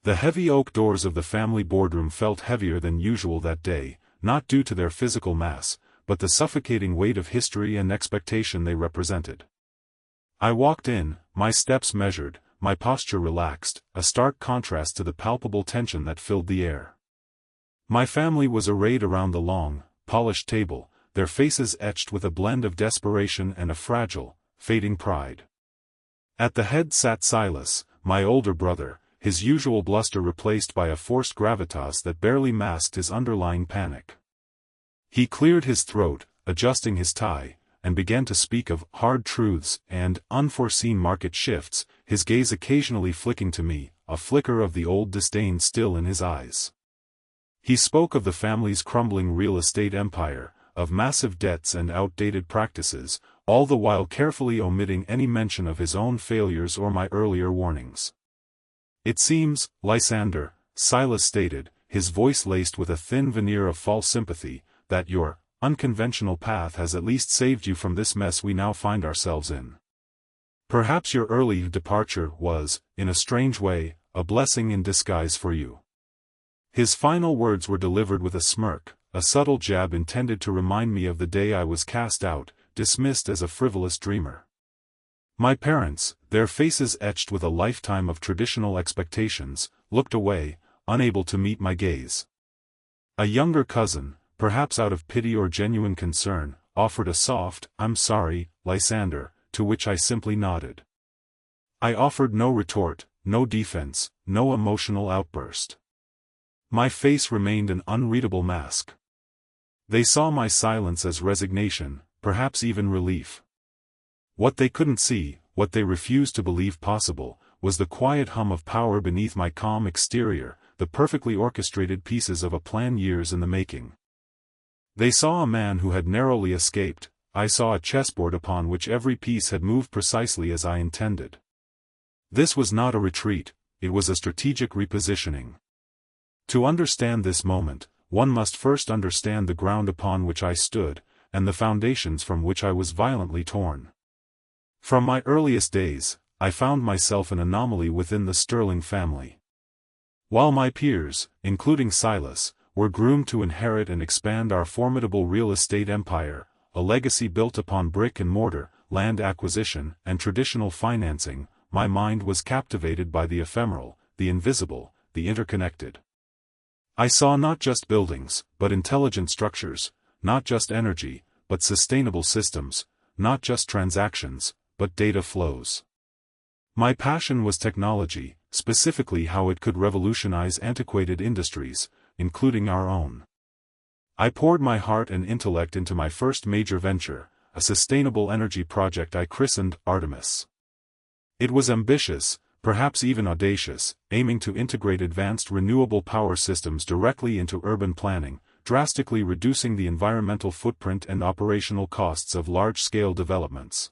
The heavy oak doors of the family boardroom felt heavier than usual that day, not due to their physical mass, but the suffocating weight of history and expectation they represented. I walked in, my steps measured, my posture relaxed, a stark contrast to the palpable tension that filled the air. My family was arrayed around the long, polished table, their faces etched with a blend of desperation and a fragile, fading pride. At the head sat Silas, my older brother, his usual bluster replaced by a forced gravitas that barely masked his underlying panic. He cleared his throat, adjusting his tie, and began to speak of hard truths and unforeseen market shifts, his gaze occasionally flicking to me, a flicker of the old disdain still in his eyes. He spoke of the family's crumbling real estate empire, of massive debts and outdated practices, all the while carefully omitting any mention of his own failures or my earlier warnings. "It seems, Lysander," Silas stated, his voice laced with a thin veneer of false sympathy, "that your unconventional path has at least saved you from this mess we now find ourselves in. Perhaps your early departure was, in a strange way, a blessing in disguise for you." His final words were delivered with a smirk, a subtle jab intended to remind me of the day I was cast out, dismissed as a frivolous dreamer. My parents, their faces etched with a lifetime of traditional expectations, looked away, unable to meet my gaze. A younger cousin, perhaps out of pity or genuine concern, offered a soft, "I'm sorry, Lysander," to which I simply nodded. I offered no retort, no defense, no emotional outburst. My face remained an unreadable mask. They saw my silence as resignation, perhaps even relief. What they couldn't see, what they refused to believe possible, was the quiet hum of power beneath my calm exterior, the perfectly orchestrated pieces of a plan years in the making. They saw a man who had narrowly escaped, I saw a chessboard upon which every piece had moved precisely as I intended. This was not a retreat, it was a strategic repositioning. To understand this moment, one must first understand the ground upon which I stood, and the foundations from which I was violently torn. From my earliest days, I found myself an anomaly within the Sterling family. While my peers, including Silas, were groomed to inherit and expand our formidable real estate empire, a legacy built upon brick and mortar, land acquisition, and traditional financing, my mind was captivated by the ephemeral, the invisible, the interconnected. I saw not just buildings, but intelligent structures, not just energy, but sustainable systems, not just transactions, but data flows. My passion was technology, specifically how it could revolutionize antiquated industries, including our own. I poured my heart and intellect into my first major venture, a sustainable energy project I christened Artemis. It was ambitious, perhaps even audacious, aiming to integrate advanced renewable power systems directly into urban planning, drastically reducing the environmental footprint and operational costs of large-scale developments.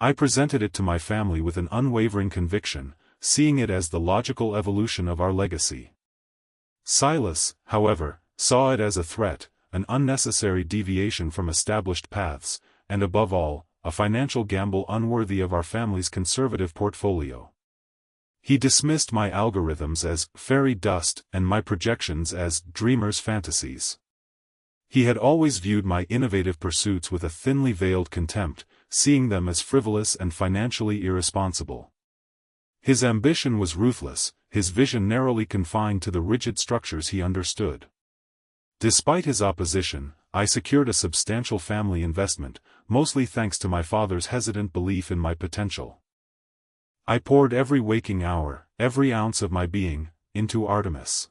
I presented it to my family with an unwavering conviction, seeing it as the logical evolution of our legacy. Silas, however, saw it as a threat, an unnecessary deviation from established paths, and above all, a financial gamble unworthy of our family's conservative portfolio. He dismissed my algorithms as fairy dust and my projections as dreamers' fantasies. He had always viewed my innovative pursuits with a thinly veiled contempt, seeing them as frivolous and financially irresponsible. His ambition was ruthless, his vision narrowly confined to the rigid structures he understood. Despite his opposition, I secured a substantial family investment, mostly thanks to my father's hesitant belief in my potential. I poured every waking hour, every ounce of my being, into Artemis.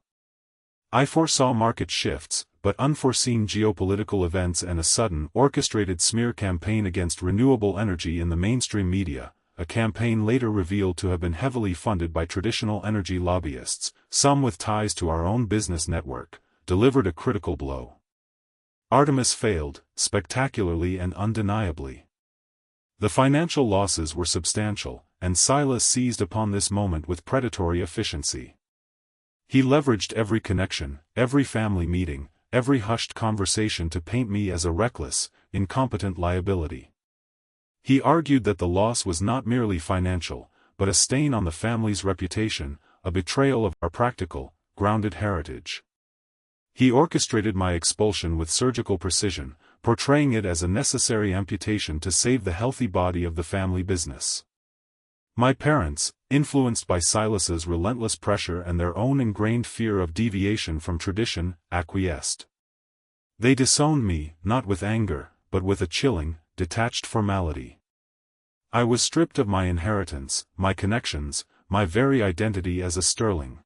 I foresaw market shifts, but unforeseen geopolitical events and a sudden, orchestrated smear campaign against renewable energy in the mainstream media, a campaign later revealed to have been heavily funded by traditional energy lobbyists, some with ties to our own business network, delivered a critical blow. Artemis failed, spectacularly and undeniably. The financial losses were substantial, and Silas seized upon this moment with predatory efficiency. He leveraged every connection, every family meeting, every hushed conversation to paint me as a reckless, incompetent liability. He argued that the loss was not merely financial, but a stain on the family's reputation, a betrayal of our practical, grounded heritage. He orchestrated my expulsion with surgical precision, portraying it as a necessary amputation to save the healthy body of the family business. My parents, influenced by Silas's relentless pressure and their own ingrained fear of deviation from tradition, acquiesced. They disowned me, not with anger, but with a chilling, detached formality. I was stripped of my inheritance, my connections, my very identity as a sterling.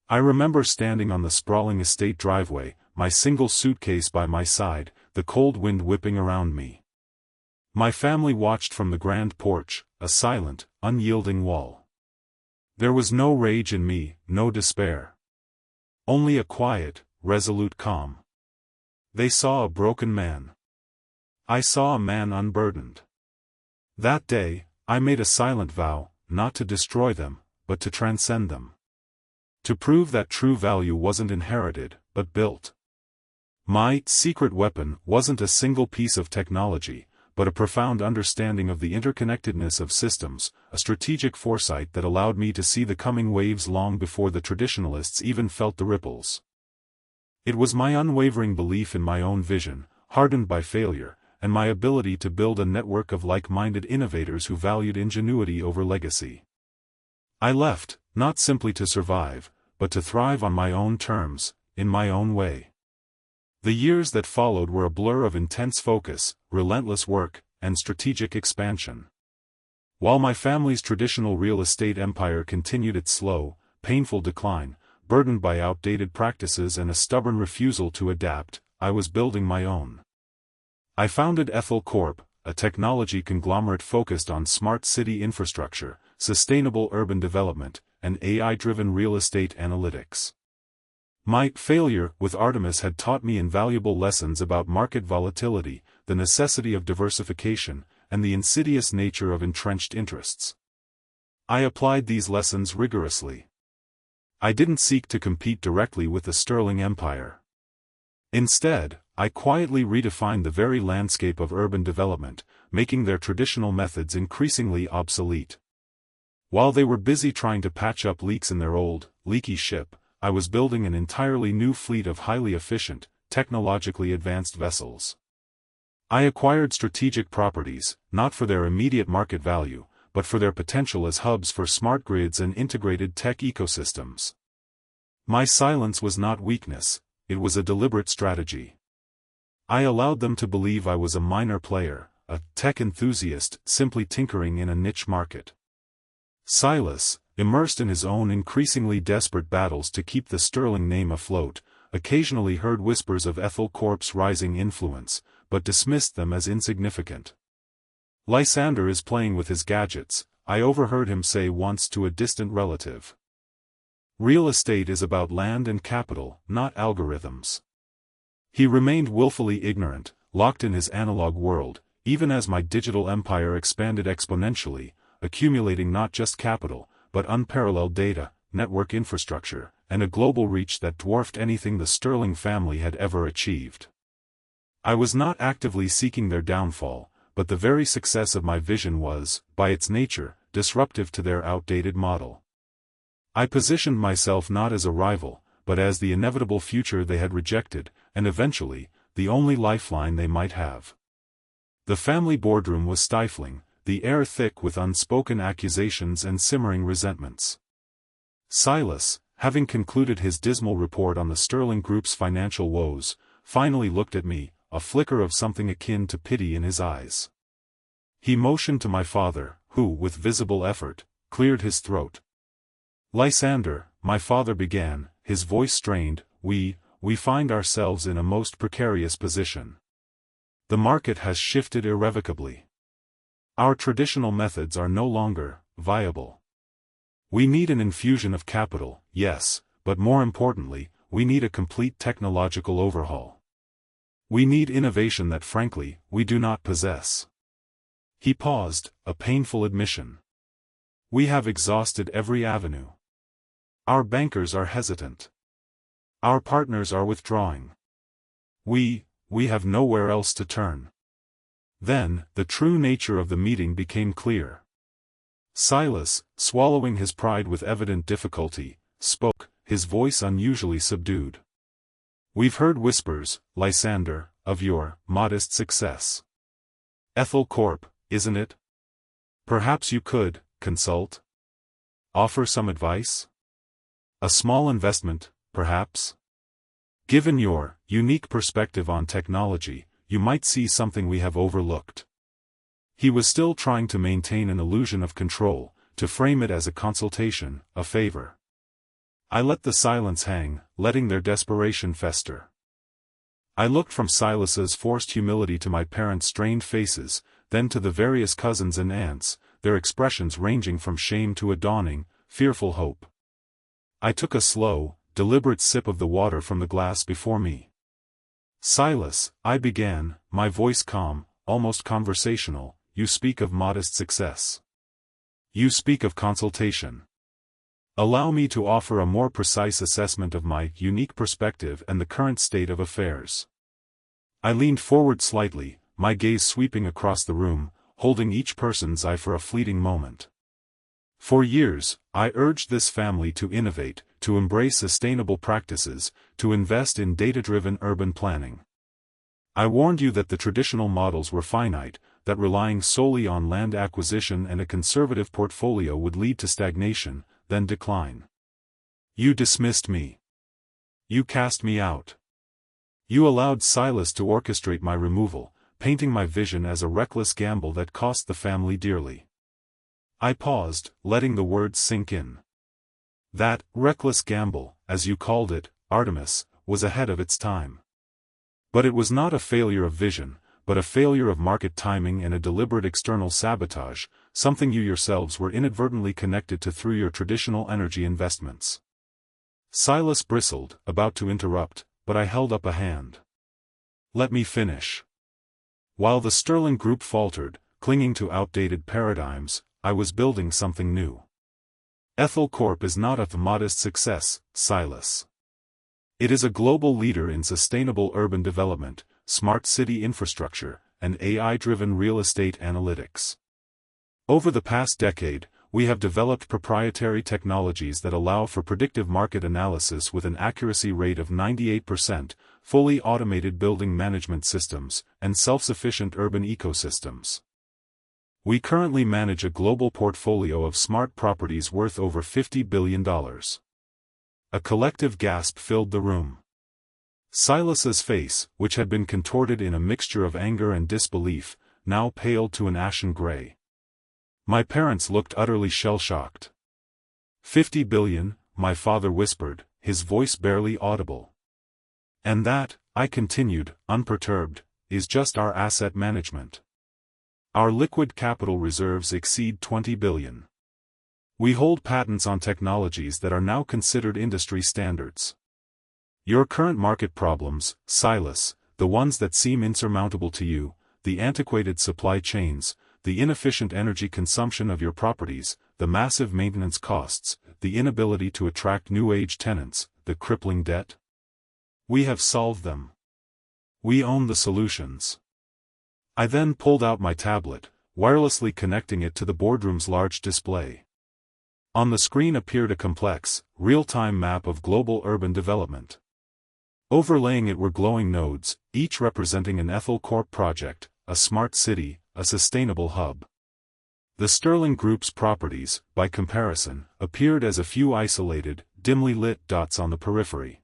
I remember standing on the sprawling estate driveway, my single suitcase by my side, the cold wind whipping around me. My family watched from the grand porch, a silent, unyielding wall. There was no rage in me, no despair. Only a quiet, resolute calm. They saw a broken man. I saw a man unburdened. That day, I made a silent vow, not to destroy them, but to transcend them. To prove that true value wasn't inherited, but built. My secret weapon wasn't a single piece of technology, but a profound understanding of the interconnectedness of systems, a strategic foresight that allowed me to see the coming waves long before the traditionalists even felt the ripples. It was my unwavering belief in my own vision, hardened by failure, and my ability to build a network of like-minded innovators who valued ingenuity over legacy. I left, not simply to survive, but to thrive on my own terms, in my own way. The years that followed were a blur of intense focus, relentless work, and strategic expansion. While my family's traditional real estate empire continued its slow, painful decline, burdened by outdated practices and a stubborn refusal to adapt, I was building my own. I founded Aethel Corp, a technology conglomerate focused on smart city infrastructure, sustainable urban development, and AI-driven real estate analytics. My failure with Artemis had taught me invaluable lessons about market volatility, the necessity of diversification, and the insidious nature of entrenched interests. I applied these lessons rigorously. I didn't seek to compete directly with the sterling empire. Instead, I quietly redefined the very landscape of urban development, making their traditional methods increasingly obsolete. While they were busy trying to patch up leaks in their old, leaky ship, I was building an entirely new fleet of highly efficient, technologically advanced vessels. I acquired strategic properties, not for their immediate market value, but for their potential as hubs for smart grids and integrated tech ecosystems. My silence was not weakness, it was a deliberate strategy. I allowed them to believe I was a minor player, a tech enthusiast simply tinkering in a niche market. Silas, immersed in his own increasingly desperate battles to keep the sterling name afloat, occasionally heard whispers of Aethel Corp's rising influence, but dismissed them as insignificant. Lysander is playing with his gadgets, I overheard him say once to a distant relative. Real estate is about land and capital, not algorithms. He remained willfully ignorant, locked in his analog world, even as my digital empire expanded exponentially, accumulating not just capital, but unparalleled data, network infrastructure, and a global reach that dwarfed anything the Sterling family had ever achieved. I was not actively seeking their downfall, but the very success of my vision was, by its nature, disruptive to their outdated model. I positioned myself not as a rival, but as the inevitable future they had rejected, and eventually, the only lifeline they might have. The family boardroom was stifling, the air thick with unspoken accusations and simmering resentments. Silas, having concluded his dismal report on the Sterling Group's financial woes, finally looked at me, a flicker of something akin to pity in his eyes. He motioned to my father, who, with visible effort, cleared his throat. "Lysander," my father began, his voice strained, we find ourselves in a most precarious position. The market has shifted irrevocably. Our traditional methods are no longer viable. We need an infusion of capital, yes, but more importantly, we need a complete technological overhaul. We need innovation that frankly, we do not possess. He paused, a painful admission. We have exhausted every avenue. Our bankers are hesitant. Our partners are withdrawing. We have nowhere else to turn. Then, the true nature of the meeting became clear. Silas, swallowing his pride with evident difficulty, spoke, his voice unusually subdued. "We've heard whispers, Lysander, of your modest success. Aethel Corp, isn't it? Perhaps you could consult? Offer some advice? A small investment, perhaps? Given your unique perspective on technology, you might see something we have overlooked." He was still trying to maintain an illusion of control, to frame it as a consultation, a favor. I let the silence hang, letting their desperation fester. I looked from Silas's forced humility to my parents' strained faces, then to the various cousins and aunts, their expressions ranging from shame to a dawning, fearful hope. I took a slow, deliberate sip of the water from the glass before me. "Silas," I began, my voice calm, almost conversational, "you speak of modest success. You speak of consultation. Allow me to offer a more precise assessment of my unique perspective and the current state of affairs." I leaned forward slightly, my gaze sweeping across the room, holding each person's eye for a fleeting moment. For years, I urged this family to innovate, to embrace sustainable practices, to invest in data-driven urban planning. I warned you that the traditional models were finite, that relying solely on land acquisition and a conservative portfolio would lead to stagnation, then decline. You dismissed me. You cast me out. You allowed Silas to orchestrate my removal, painting my vision as a reckless gamble that cost the family dearly. I paused, letting the words sink in. That reckless gamble, as you called it, Artemis, was ahead of its time. But it was not a failure of vision, but a failure of market timing and a deliberate external sabotage, something you yourselves were inadvertently connected to through your traditional energy investments. Silas bristled, about to interrupt, but I held up a hand. "Let me finish." While the Sterling Group faltered, clinging to outdated paradigms, I was building something new. Aethel Corp is not a modest success, Silas. It is a global leader in sustainable urban development, smart city infrastructure, and AI-driven real estate analytics. Over the past decade, we have developed proprietary technologies that allow for predictive market analysis with an accuracy rate of 98%, fully automated building management systems, and self-sufficient urban ecosystems. We currently manage a global portfolio of smart properties worth over $50 billion. A collective gasp filled the room. Silas's face, which had been contorted in a mixture of anger and disbelief, now paled to an ashen gray. My parents looked utterly shell-shocked. "50 billion, my father whispered, his voice barely audible. "And that," I continued, unperturbed, "is just our asset management. Our liquid capital reserves exceed 20 billion. We hold patents on technologies that are now considered industry standards. Your current market problems, Silas, the ones that seem insurmountable to you, the antiquated supply chains, the inefficient energy consumption of your properties, the massive maintenance costs, the inability to attract new-age tenants, the crippling debt. We have solved them. We own the solutions." I then pulled out my tablet, wirelessly connecting it to the boardroom's large display. On the screen appeared a complex, real-time map of global urban development. Overlaying it were glowing nodes, each representing an Aethel Corp project, a smart city, a sustainable hub. The Sterling Group's properties, by comparison, appeared as a few isolated, dimly lit dots on the periphery.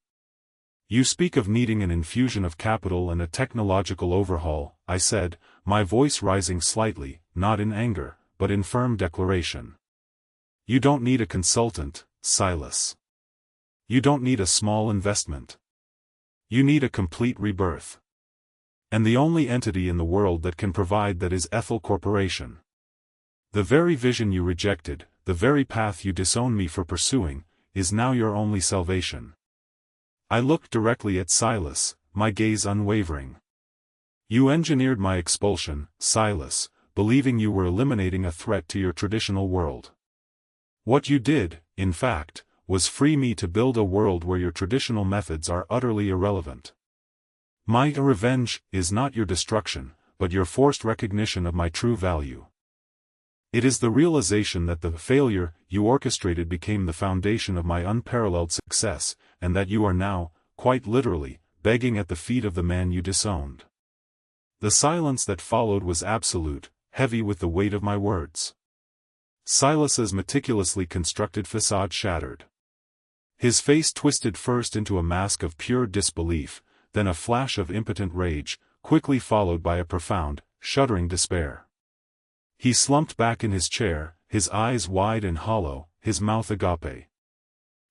"You speak of needing an infusion of capital and a technological overhaul," I said, my voice rising slightly, not in anger, but in firm declaration. "You don't need a consultant, Silas. You don't need a small investment. You need a complete rebirth. And the only entity in the world that can provide that is Aethel Corporation. The very vision you rejected, the very path you disowned me for pursuing, is now your only salvation." I looked directly at Silas, my gaze unwavering. "You engineered my expulsion, Silas, believing you were eliminating a threat to your traditional world. What you did, in fact, was free me to build a world where your traditional methods are utterly irrelevant. My revenge is not your destruction, but your forced recognition of my true value." It is the realization that the failure you orchestrated became the foundation of my unparalleled success, and that you are now, quite literally, begging at the feet of the man you disowned. The silence that followed was absolute, heavy with the weight of my words. Silas's meticulously constructed facade shattered. His face twisted first into a mask of pure disbelief, then a flash of impotent rage, quickly followed by a profound, shuddering despair. He slumped back in his chair, his eyes wide and hollow, his mouth agape.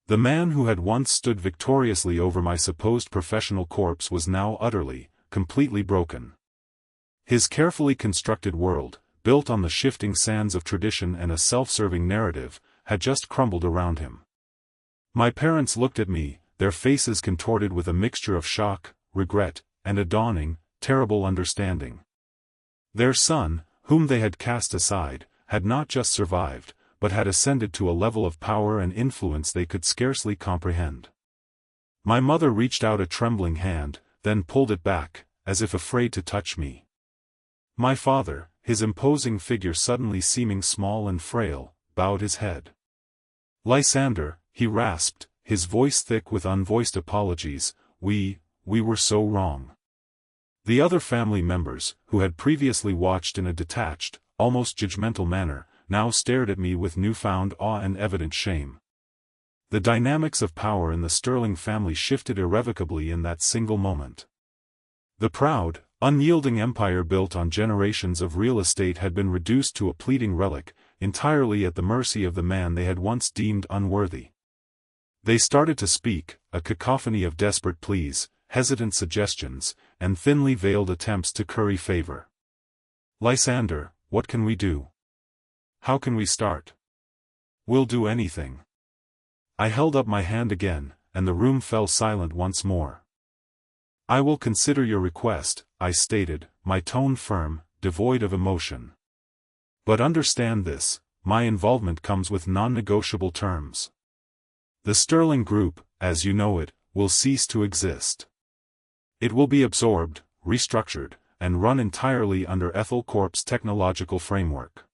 The man who had once stood victoriously over my supposed professional corpse was now utterly, completely broken. His carefully constructed world, built on the shifting sands of tradition and a self-serving narrative, had just crumbled around him. My parents looked at me, their faces contorted with a mixture of shock, regret, and a dawning, terrible understanding. Their son, whom they had cast aside, had not just survived, but had ascended to a level of power and influence they could scarcely comprehend. My mother reached out a trembling hand, then pulled it back, as if afraid to touch me. My father, his imposing figure suddenly seeming small and frail, bowed his head. "Lysander," he rasped, his voice thick with unvoiced apologies, we were so wrong." The other family members, who had previously watched in a detached, almost judgmental manner, now stared at me with newfound awe and evident shame. The dynamics of power in the Sterling family shifted irrevocably in that single moment. The proud, unyielding empire built on generations of real estate had been reduced to a pleading relic, entirely at the mercy of the man they had once deemed unworthy. They started to speak, a cacophony of desperate pleas, hesitant suggestions, and thinly veiled attempts to curry favor. "Lysander, what can we do? How can we start? We'll do anything." I held up my hand again, and the room fell silent once more. "I will consider your request," I stated, my tone firm, devoid of emotion. "But understand this, my involvement comes with non-negotiable terms. The Sterling Group, as you know it, will cease to exist. It will be absorbed, restructured, and run entirely under Aethel Corp's technological framework.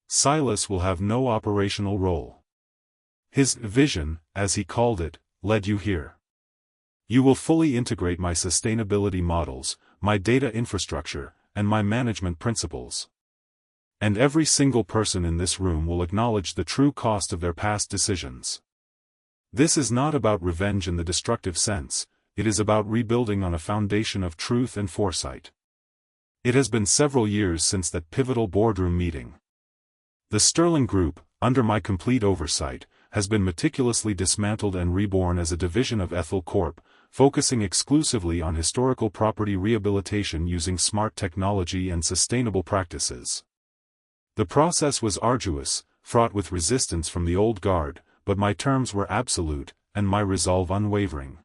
Silas will have no operational role. His vision, as he called it, led you here. You will fully integrate my sustainability models, my data infrastructure, and my management principles. And every single person in this room will acknowledge the true cost of their past decisions. This is not about revenge in the destructive sense, it is about rebuilding on a foundation of truth and foresight. It has been several years since that pivotal boardroom meeting. The Sterling Group, under my complete oversight, has been meticulously dismantled and reborn as a division of Aethel Corp, focusing exclusively on historical property rehabilitation using smart technology and sustainable practices. The process was arduous, fraught with resistance from the old guard, but my terms were absolute, and my resolve unwavering.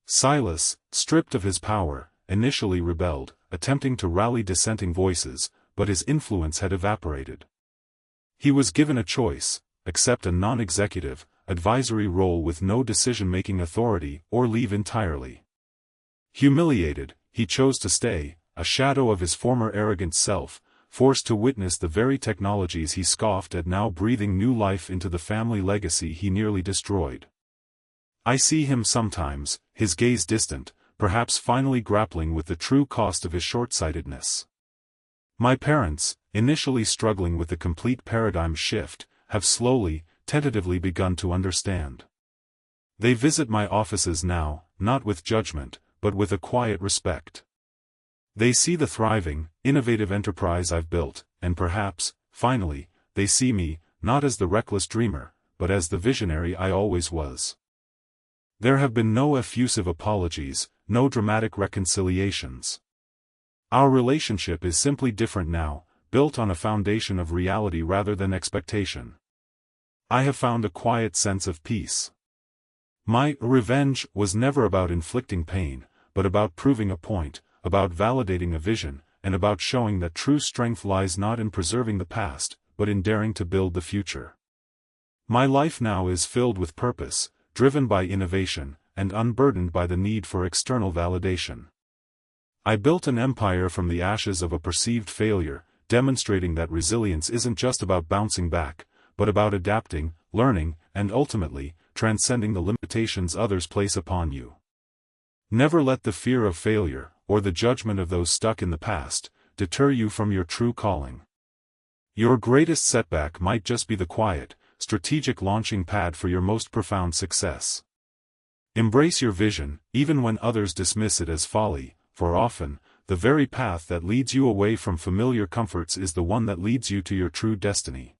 Silas, stripped of his power, initially rebelled, attempting to rally dissenting voices, but his influence had evaporated. He was given a choice: accept a non-executive, advisory role with no decision-making authority, or leave entirely. Humiliated, he chose to stay, a shadow of his former arrogant self, forced to witness the very technologies he scoffed at now breathing new life into the family legacy he nearly destroyed. I see him sometimes, his gaze distant, perhaps finally grappling with the true cost of his short-sightedness. My parents, initially struggling with the complete paradigm shift, have slowly, tentatively begun to understand. They visit my offices now, not with judgment, but with a quiet respect. They see the thriving, innovative enterprise I've built, and perhaps, finally, they see me, not as the reckless dreamer, but as the visionary I always was. There have been no effusive apologies, no dramatic reconciliations. Our relationship is simply different now, built on a foundation of reality rather than expectation. I have found a quiet sense of peace. My revenge was never about inflicting pain, but about proving a point, about validating a vision, and about showing that true strength lies not in preserving the past, but in daring to build the future. My life now is filled with purpose, driven by innovation, and unburdened by the need for external validation. I built an empire from the ashes of a perceived failure, demonstrating that resilience isn't just about bouncing back, but about adapting, learning, and ultimately, transcending the limitations others place upon you. Never let the fear of failure, or the judgment of those stuck in the past, deter you from your true calling. Your greatest setback might just be the quiet, strategic launching pad for your most profound success. Embrace your vision, even when others dismiss it as folly, for often, the very path that leads you away from familiar comforts is the one that leads you to your true destiny.